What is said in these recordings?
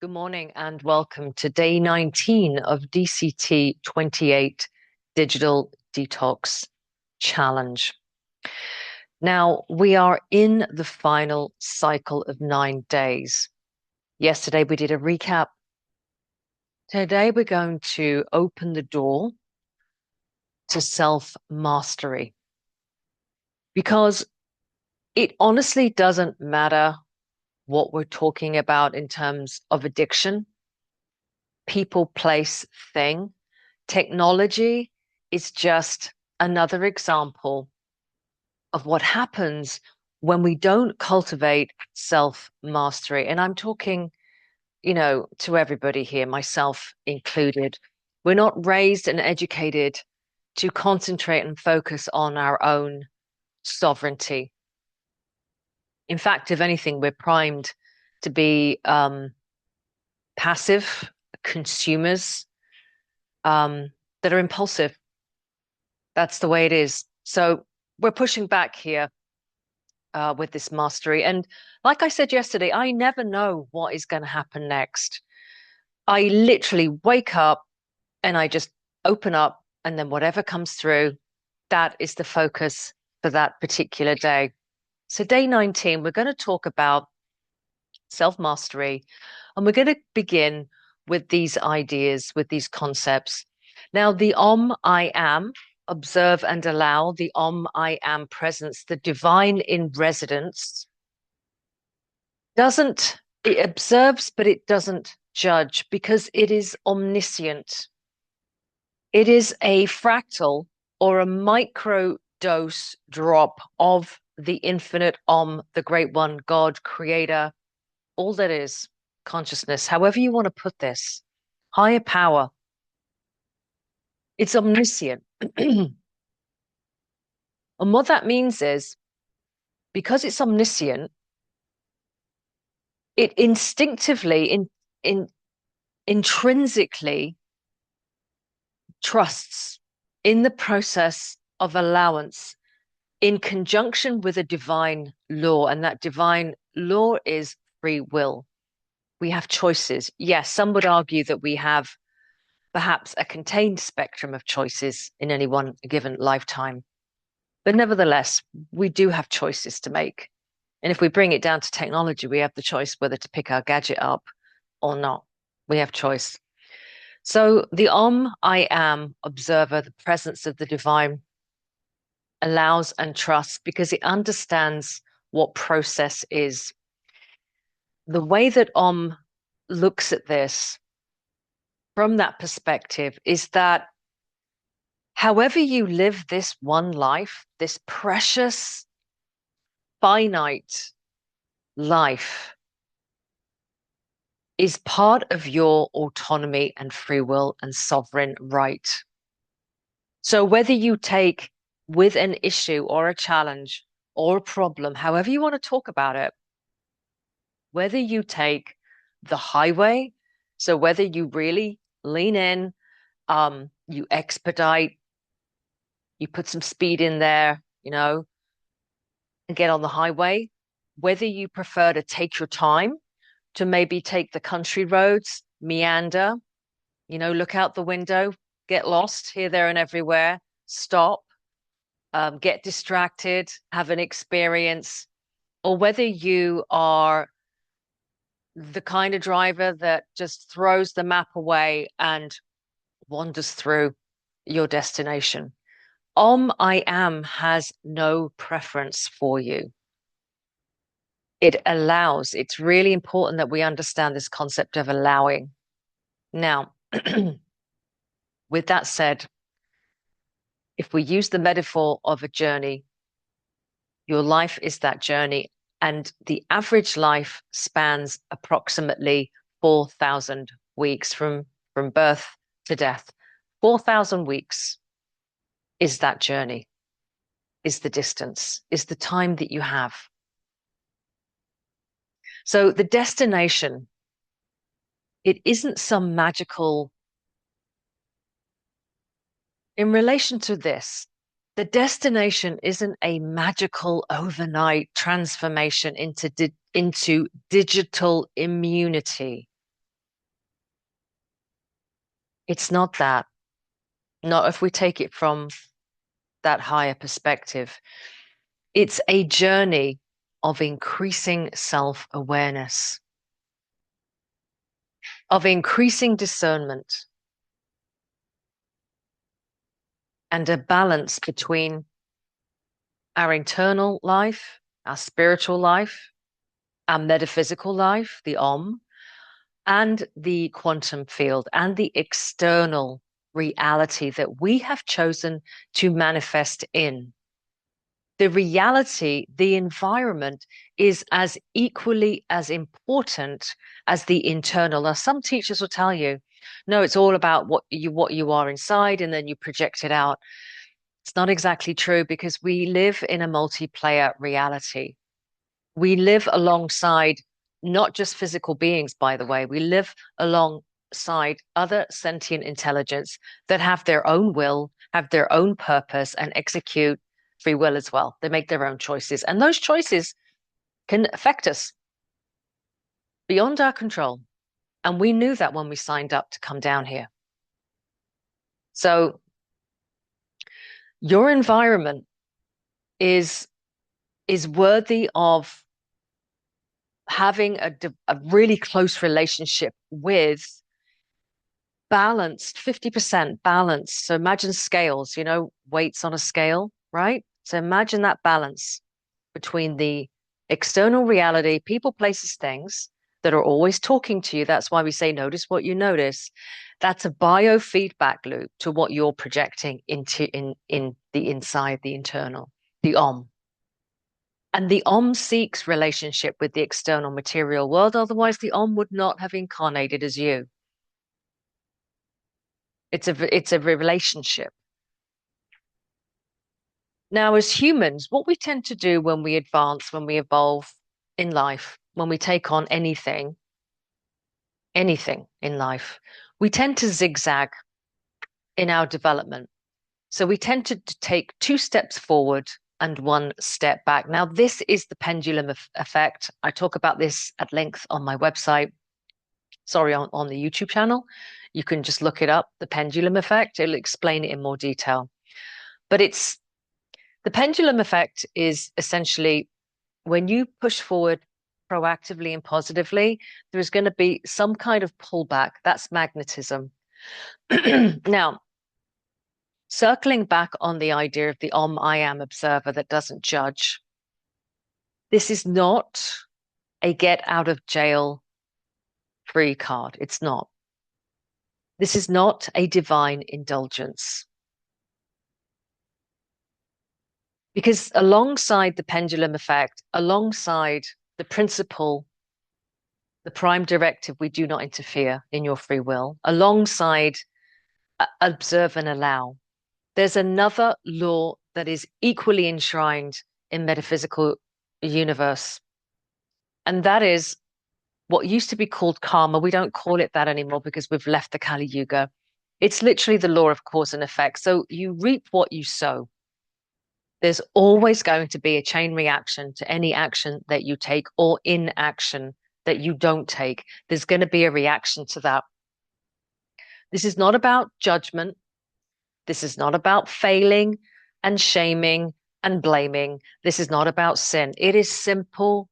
Good morning and welcome to day 19 of DCT 28 Digital Detox Challenge. Now, we are in the final cycle of 9 days. Yesterday, we did a recap. Today, we're going to open the door to self-mastery because it honestly doesn't matter what we're talking about in terms of addiction, people, place, thing. Technology is just another example of what happens when we don't cultivate self-mastery. And I'm talking, to everybody here, myself included. We're not raised and educated to concentrate and focus on our own sovereignty. In fact, if anything, we're primed to be passive consumers that are impulsive. That's the way it is. So we're pushing back here with this mastery. And like I said yesterday, I never know what is going to happen next. I literally wake up and I just open up, and then whatever comes through, that is the focus for that particular day. So day 19, we're going to talk about self-mastery, and we're going to begin with these ideas, with these concepts. Now, the I am, observe and allow, the I am presence, the divine in residence, it observes, but it doesn't judge because it is omniscient. It is a fractal or a micro dose drop of the infinite the great one, God, creator, all that is consciousness, however you want to put this, higher power. It's omniscient. And what that means is, because it's omniscient, it instinctively, intrinsically trusts in the process of allowance in conjunction with a divine law. And that divine law is free will. We have choices. Yes, some would argue that we have perhaps a contained spectrum of choices in any one given lifetime. But nevertheless, we do have choices to make. And if we bring it down to technology, we have the choice whether to pick our gadget up or not. We have choice. So the I am observer, the presence of the divine, allows and trusts because it understands what process is. The way that looks at this from that perspective is that however you live this one life, this precious, finite life, is part of your autonomy and free will and sovereign right. So whether you take with an issue or a challenge or a problem, however you want to talk about it, whether you take the highway, so whether you really lean in, you expedite, you put some speed in there, and get on the highway, whether you prefer to take your time, to maybe take the country roads, meander, look out the window, get lost here, there, and everywhere, stop, get distracted, have an experience, or whether you are the kind of driver that just throws the map away and wanders through your destination. I am has no preference for you. It allows. It's really important that we understand this concept of allowing. Now, with that said, if we use the metaphor of a journey, your life is that journey, and the average life spans approximately 4,000 weeks from birth to death. 4,000 weeks is that journey, is the distance, is the time that you have. So the destination, it isn't some magical. In relation to this, the destination isn't a magical overnight transformation into digital immunity. It's not that. Not if we take it from that higher perspective. It's a journey of increasing self-awareness, of increasing discernment, and a balance between our internal life, our spiritual life, our metaphysical life, the and the quantum field, and the external reality that we have chosen to manifest in. The reality, the environment is as equally as important as the internal. Now, some teachers will tell you, no, it's all about what you are inside, and then you project it out. It's not exactly true because we live in a multiplayer reality. We live alongside not just physical beings, by the way, we live alongside other sentient intelligence that have their own will, have their own purpose, and execute free will as well. They make their own choices, and those choices can affect us beyond our control. And we knew that when we signed up to come down here. So your environment is worthy of having a really close relationship with balanced, 50% balance. So imagine scales, weights on a scale, right? So imagine that balance between the external reality, people, places, things that are always talking to you. That's why we say, notice what you notice. That's a biofeedback loop to what you're projecting into in the inside, the internal, the Om. And the Om seeks relationship with the external material world. Otherwise, the Om would not have incarnated as you. It's a relationship. Now, as humans, what we tend to do when we advance, when we evolve in life, when we take on anything in life, we tend to zigzag in our development. So we tend to take two steps forward and one step back. Now, this is the pendulum effect. I talk about this at length on my website. Sorry, on the YouTube channel. You can just look it up, the pendulum effect. It'll explain it in more detail. But the pendulum effect is essentially when you push forward proactively and positively, there's going to be some kind of pullback. That's magnetism. Now, circling back on the idea of the I am observer that doesn't judge, this is not a get out of jail free card. It's not. This is not a divine indulgence. Because alongside the pendulum effect, alongside the principle, the prime directive, we do not interfere in your free will, alongside observe and allow, there's another law that is equally enshrined in metaphysical universe. And that is what used to be called karma. We don't call it that anymore because we've left the Kali Yuga. It's literally the law of cause and effect. So you reap what you sow. There's always going to be a chain reaction to any action that you take or inaction that you don't take. There's going to be a reaction to that. This is not about judgment. This is not about failing and shaming and blaming. This is not about sin. It is simple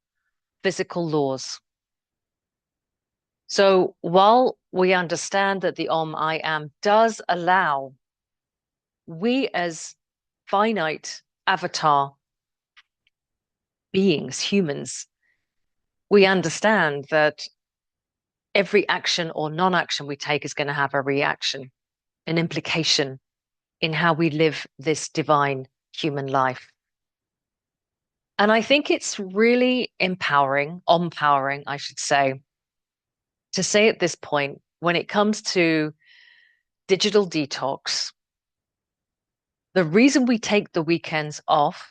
physical laws. So while we understand that the I am does allow, we as finite avatar beings, humans, we understand that every action or non-action we take is going to have a reaction, an implication in how we live this divine human life. And I think it's really empowering, I should say at this point, when it comes to digital detox, the reason we take the weekends off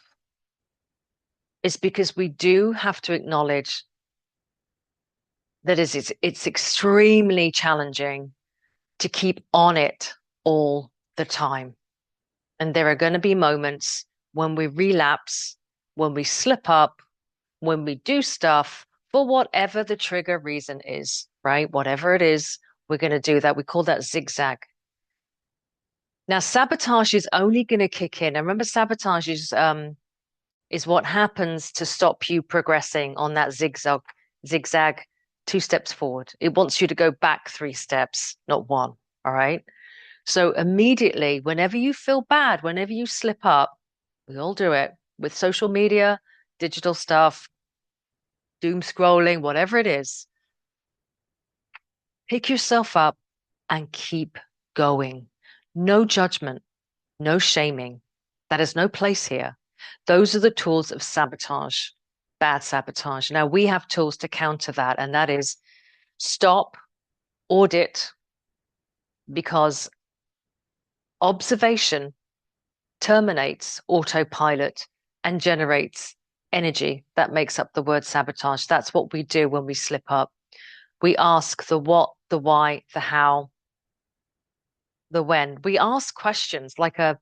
is because we do have to acknowledge that it's extremely challenging to keep on it all the time. And there are going to be moments when we relapse, when we slip up, when we do stuff for whatever the trigger reason is, right? Whatever it is, we're going to do that. We call that zigzag Now, sabotage is only going to kick in. And remember, sabotage is what happens to stop you progressing on that zigzag 2 steps forward. It wants you to go back 3 steps, not one. All right. So immediately, whenever you feel bad, whenever you slip up, we all do it with social media, digital stuff, doom scrolling, whatever it is, pick yourself up and keep going. No judgment, no shaming. That is no place here. Those are the tools of sabotage, bad sabotage. Now we have tools to counter that, and that is stop, audit, because observation terminates autopilot and generates energy that makes up the word sabotage. That's what we do when we slip up. We ask the what, the why, the how, the when. We ask questions like a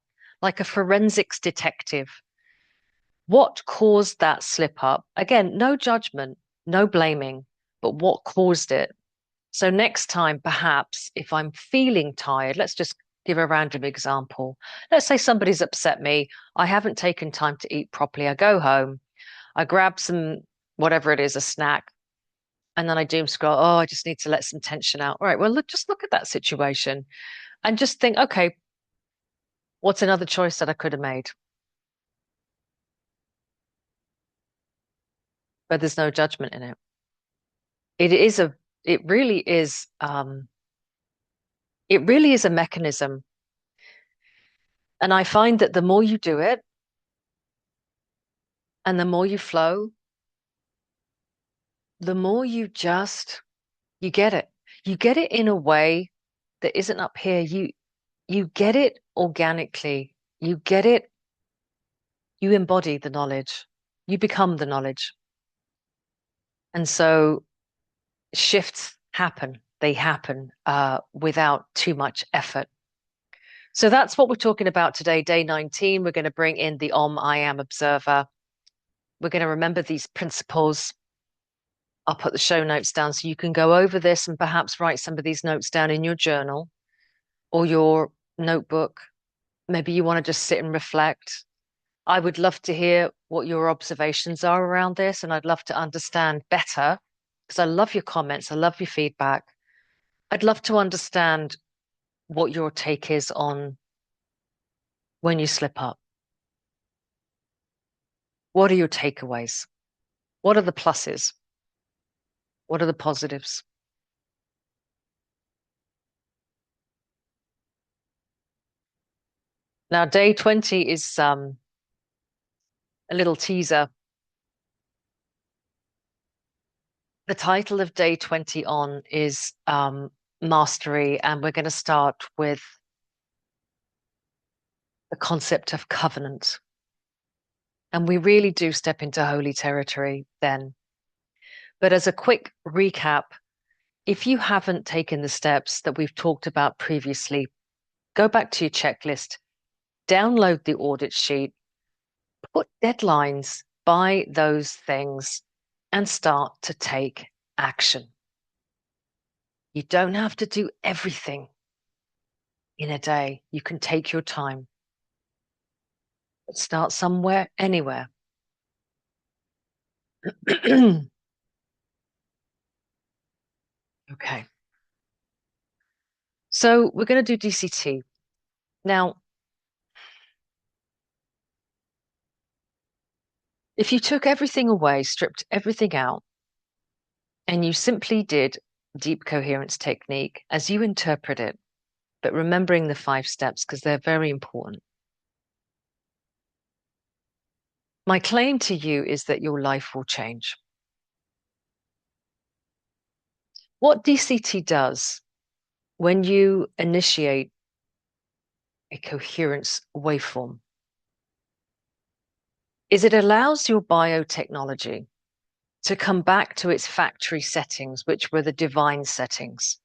forensics detective. What caused that slip up? Again, no judgment, no blaming, but what caused it? So next time, perhaps if I'm feeling tired, let's just give a random example. Let's say somebody's upset me. I haven't taken time to eat properly. I go home, I grab some, whatever it is, a snack, and then I doom scroll. Oh, I just need to let some tension out. All right. Well, just look at that situation and just think, okay, what's another choice that I could have made? But there's no judgment in it. It is a, it really is, it really is a mechanism. And I find that the more you do it and the more you flow, the more you get it. You get it in a way that isn't up here. You get it organically. You get it, you embody the knowledge. You become the knowledge. And so shifts happen. They happen without too much effort. So that's what we're talking about today, day 19. We're going to bring in the I am observer. We're going to remember these principles. I'll put the show notes down so you can go over this and perhaps write some of these notes down in your journal or your notebook. Maybe you want to just sit and reflect. I would love to hear what your observations are around this, and I'd love to understand better because I love your comments. I love your feedback. I'd love to understand what your take is on when you slip up. What are your takeaways? What are the pluses? What are the positives? Now, day 20 is a little teaser. The title of day 20 on is Mastery, and we're going to start with the concept of covenant. And we really do step into holy territory then. But as a quick recap, if you haven't taken the steps that we've talked about previously, go back to your checklist, download the audit sheet, put deadlines by those things, and start to take action. You don't have to do everything in a day. You can take your time. But start somewhere, anywhere. Okay. So we're going to do DCT. Now, if you took everything away, stripped everything out, and you simply did Deep Coherence Technique as you interpret it, but remembering the 5 steps because they're very important. My claim to you is that your life will change. What DCT does when you initiate a coherence waveform is it allows your biotechnology to come back to its factory settings, which were the divine settings.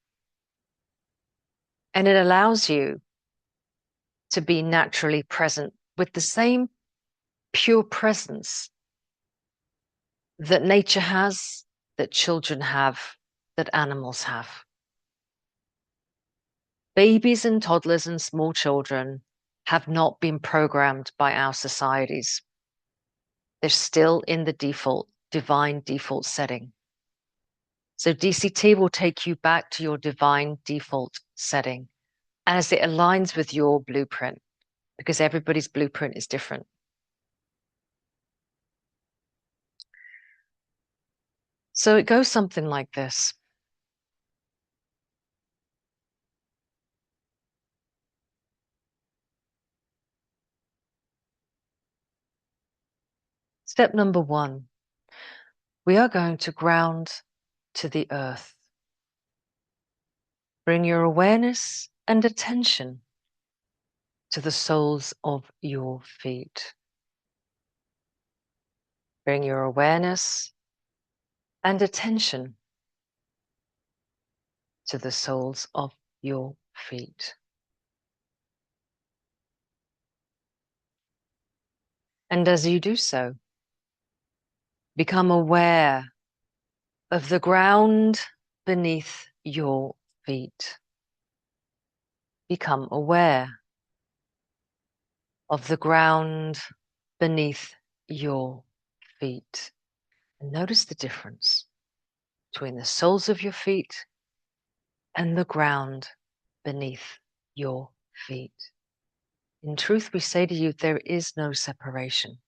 And it allows you to be naturally present with the same pure presence that nature has, that children have, that animals have. Babies and toddlers and small children have not been programmed by our societies. They're still in the default, divine default setting. So DCT will take you back to your divine default setting as it aligns with your blueprint, because everybody's blueprint is different. So it goes something like this. Step number 1, we are going to ground to the earth. Bring your awareness and attention to the soles of your feet. Bring your awareness and attention to the soles of your feet. And as you do so, become aware of the ground beneath your feet. Become aware of the ground beneath your feet. And notice the difference between the soles of your feet and the ground beneath your feet. In truth, we say to you, there is no separation.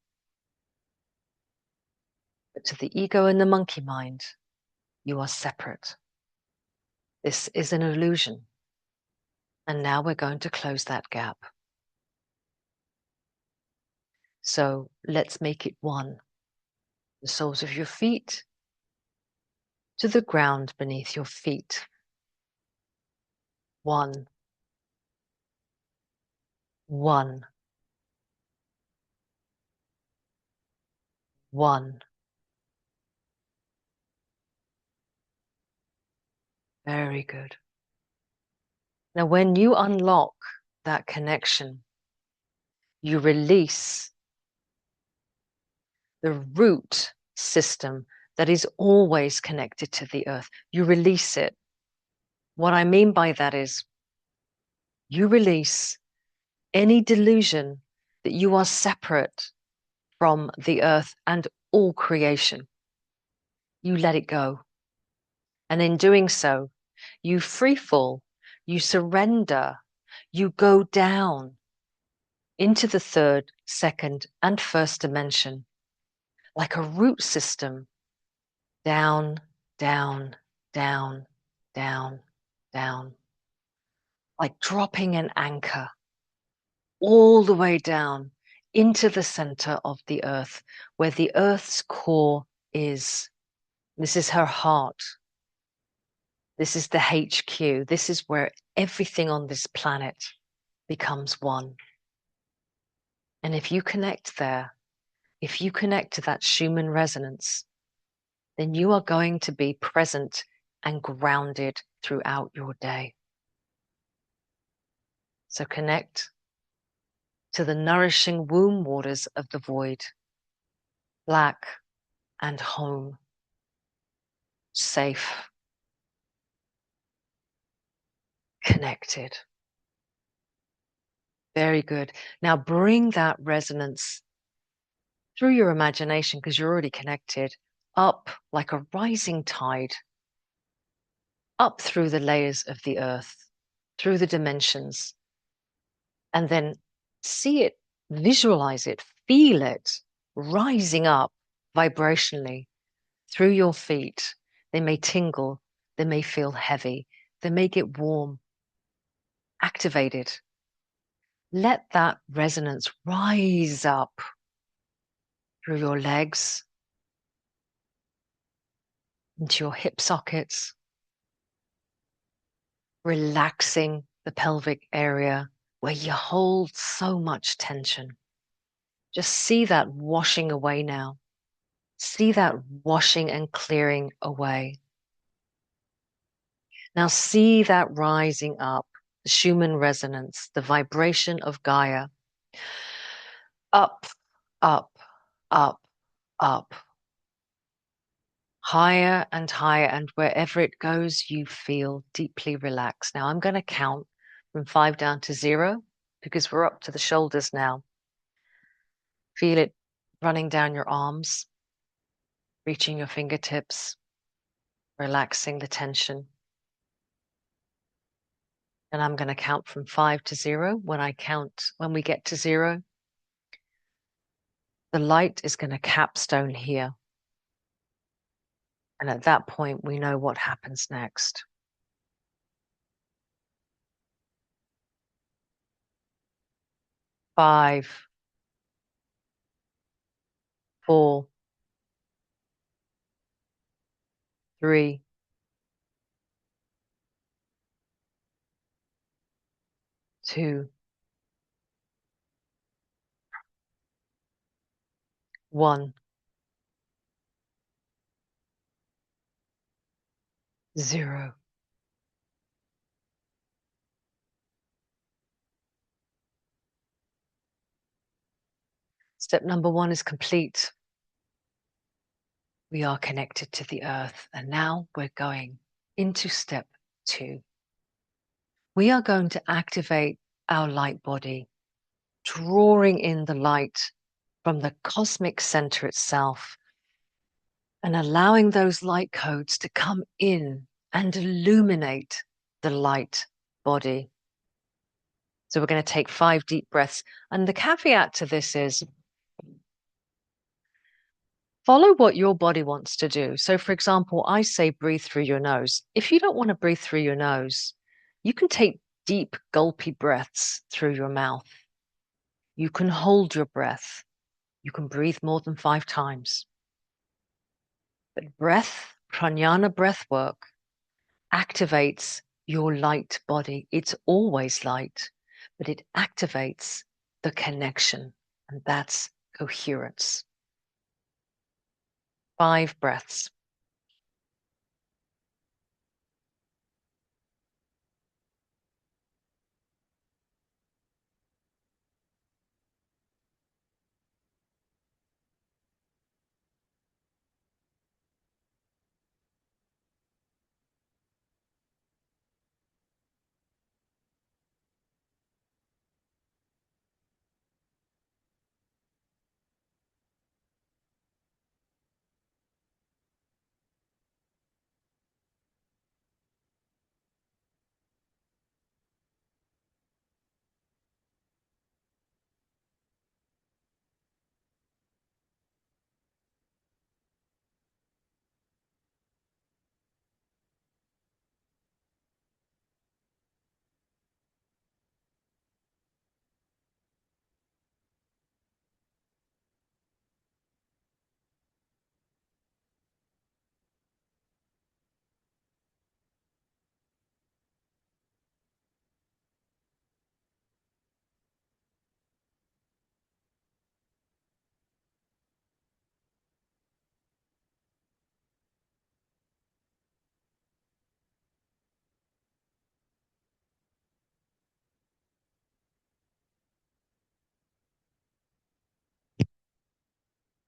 But to the ego and the monkey mind, you are separate. This is an illusion. And now we're going to close that gap. So let's make it one. The soles of your feet to the ground beneath your feet. 1, 1, 1. Very good. Now, when you unlock that connection, you release the root system that is always connected to the earth. You release it. What I mean by that is you release any delusion that you are separate from the earth and all creation. You let it go. And in doing so, you free fall, you surrender, you go down into the third, second, and first dimension, like a root system, down, down, down, down, down, like dropping an anchor all the way down into the center of the earth, where the earth's core is. This is her heart. This is the HQ. This is where everything on this planet becomes one. And if you connect there, if you connect to that Schumann resonance, then you are going to be present and grounded throughout your day. So connect to the nourishing womb waters of the void, black and home, safe, connected. Very good. Now bring that resonance through your imagination, because you're already connected, up like a rising tide, up through the layers of the earth, through the dimensions, and then see it, visualize it, feel it rising up vibrationally through your feet. They may tingle, they may feel heavy, they may get warm, activated. Let that resonance rise up through your legs, into your hip sockets, relaxing the pelvic area where you hold so much tension. Just see that washing away now. See that washing and clearing away. Now see that rising up, the Schumann resonance, the vibration of Gaia. Up, up, up, up. Higher and higher, and wherever it goes, you feel deeply relaxed. Now I'm going to count from 5 down to 0 because we're up to the shoulders now. Feel it running down your arms, reaching your fingertips, relaxing the tension. And I'm going to count from 5 to 0. When we get to 0, the light is going to capstone here. And at that point, we know what happens next. 5, 4, 3, 2, 1, 0. Step number 1 is complete. We are connected to the earth. And now we're going into step 2. We are going to activate our light body, drawing in the light from the cosmic center itself and allowing those light codes to come in and illuminate the light body. So we're going to take 5 deep breaths. And the caveat to this is follow what your body wants to do. So, for example, I say breathe through your nose. If you don't want to breathe through your nose, you can take deep, gulpy breaths through your mouth. You can hold your breath. You can breathe more than 5 times. But pranayama breath work, activates your light body. It's always light, but it activates the connection, and that's coherence. 5 breaths.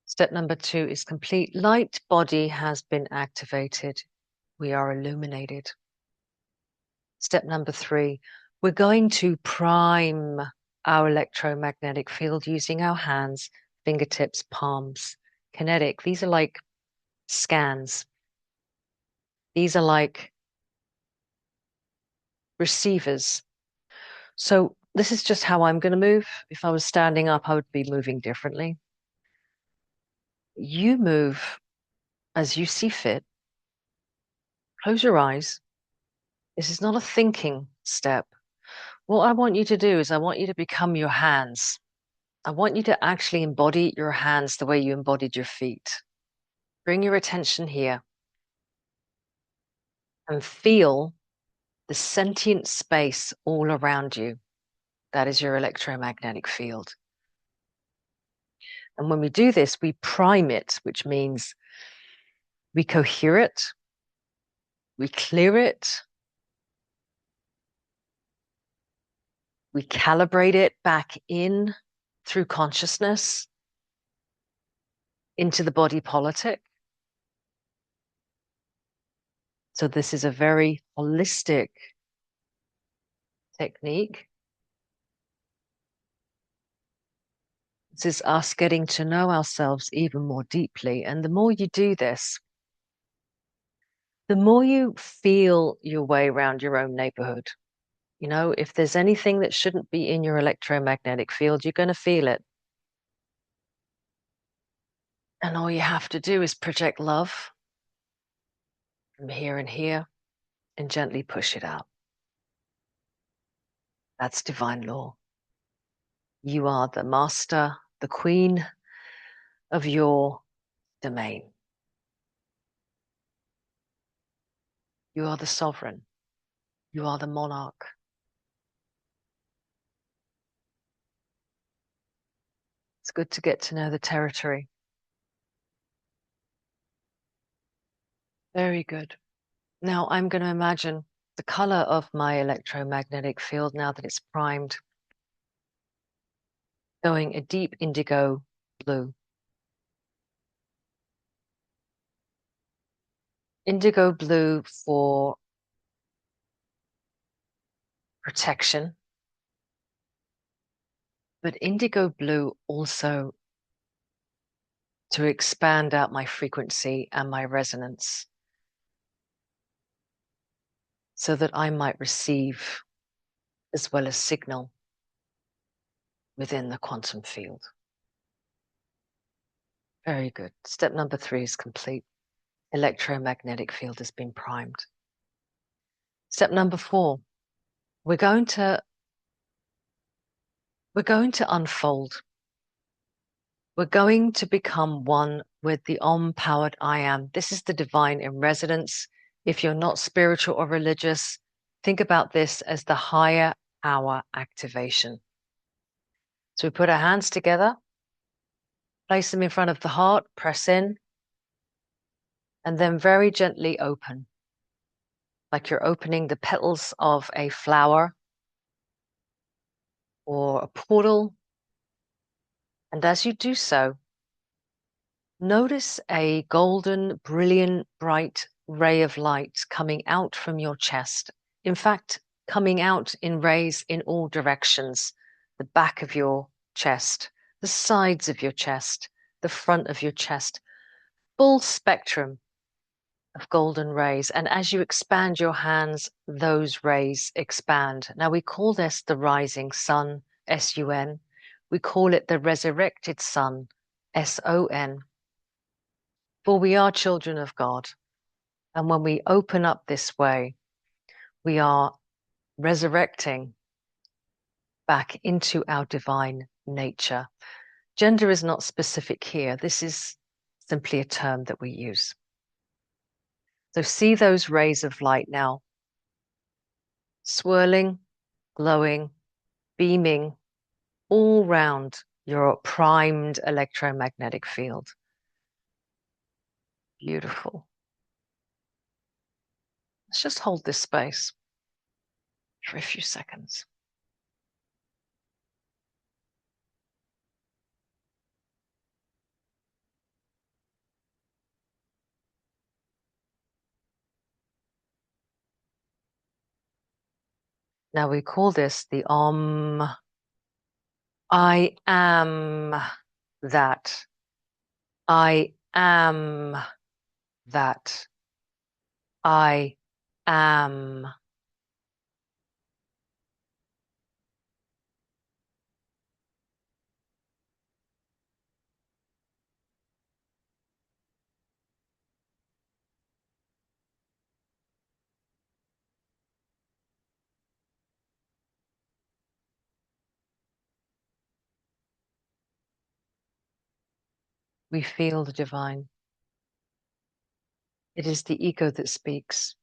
Step number 2 is complete. Light body has been activated. We are illuminated. Step number 3, we're going to prime our electromagnetic field using our hands, fingertips, palms. Kinetic, these are like scans. These are like receivers. So this is just how I'm going to move. If I was standing up, I would be moving differently. You move as you see fit. Close your eyes. This is not a thinking step. What I want you to do is I want you to become your hands. I want you to actually embody your hands the way you embodied your feet. Bring your attention here and feel the sentient space all around you. That is your electromagnetic field. And when we do this, we prime it, which means we cohere it, we clear it, we calibrate it back in through consciousness into the body politic. So this is a very holistic technique. This is us getting to know ourselves even more deeply. And the more you do this, the more you feel your way around your own neighborhood. You know, if there's anything that shouldn't be in your electromagnetic field, you're going to feel it. And all you have to do is project love from here and here and gently push it out. That's divine law. You are the master, the queen of your domain. You are the sovereign. You are the monarch. It's good to get to know the territory. Very good. Now I'm going to imagine the color of my electromagnetic field now that it's primed, going a deep indigo blue. Indigo blue for protection, but indigo blue also to expand out my frequency and my resonance so that I might receive as well as signal within the quantum field. Very good. Step number 3 is complete. Electromagnetic field has been primed. Step number 4, we're going to unfold. We're going to become one with the Om-powered I am. This is the divine in residence. If you're not spiritual or religious, think about this as the higher power activation. So we put our hands together, place them in front of the heart, press in, and then very gently open, like you're opening the petals of a flower or a portal. And as you do so, notice a golden, brilliant, bright ray of light coming out from your chest. In fact, coming out in rays in all directions, the back of your chest, the sides of your chest, the front of your chest, full spectrum of golden rays. And as you expand your hands, those rays expand. Now we call this the rising sun, S-U-N. We call it the resurrected sun, S-O-N. For we are children of God. And when we open up this way, we are resurrecting back into our divine nature. Gender is not specific here. This is simply a term that we use. So see those rays of light now, swirling, glowing, beaming all round your primed electromagnetic field. Beautiful. Let's just hold this space for a few seconds. Now we call this the Om. I am that. I am that. I am. We feel the divine. It is the ego that speaks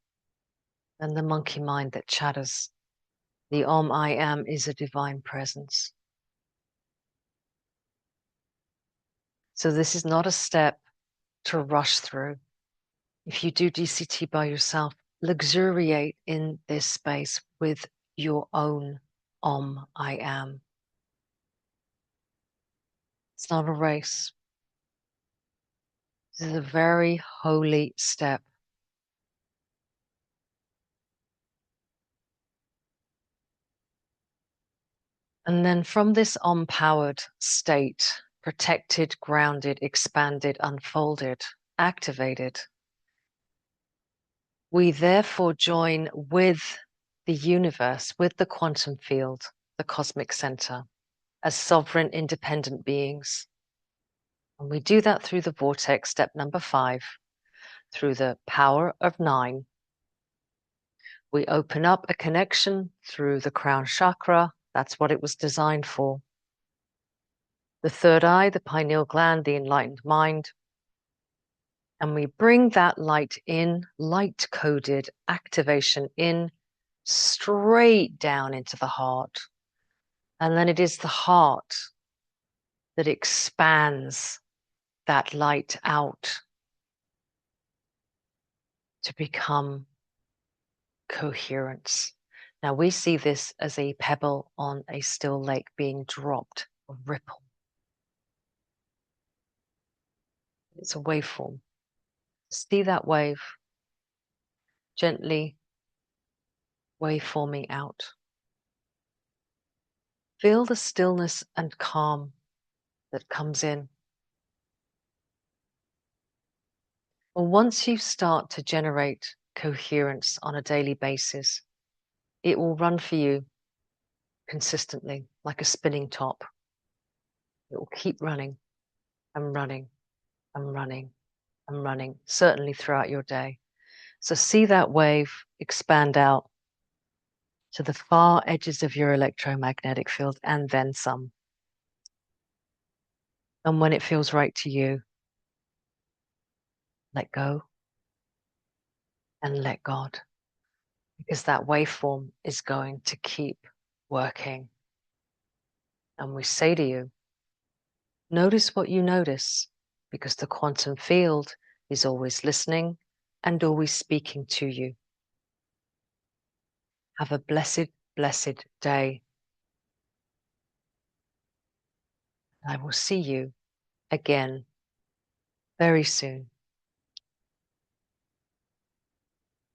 and the monkey mind that chatters. The Om I am is a divine presence. So this is not a step to rush through. If you do DCT by yourself, luxuriate in this space with your own Om I am. It's not a race. This is a very holy step. And then from this empowered state, protected, grounded, expanded, unfolded, activated, we therefore join with the universe, with the quantum field, the cosmic center, as sovereign, independent beings. And we do that through the vortex, step number 5, through the power of 9. We open up a connection through the crown chakra. That's what it was designed for. The third eye, the pineal gland, the enlightened mind. And we bring that light in, light coded activation in, straight down into the heart. And then it is the heart that expands that light out to become coherence. Now we see this as a pebble on a still lake being dropped, a ripple. It's a waveform. See that wave gently waveforming out. Feel the stillness and calm that comes in. Well, once you start to generate coherence on a daily basis, it will run for you consistently like a spinning top. It will keep running and running and running and running, certainly throughout your day. So see that wave expand out to the far edges of your electromagnetic field and then some. And when it feels right to you, let go and let God, because that waveform is going to keep working. And we say to you, notice what you notice, because the quantum field is always listening and always speaking to you. Have a blessed, blessed day. I will see you again very soon.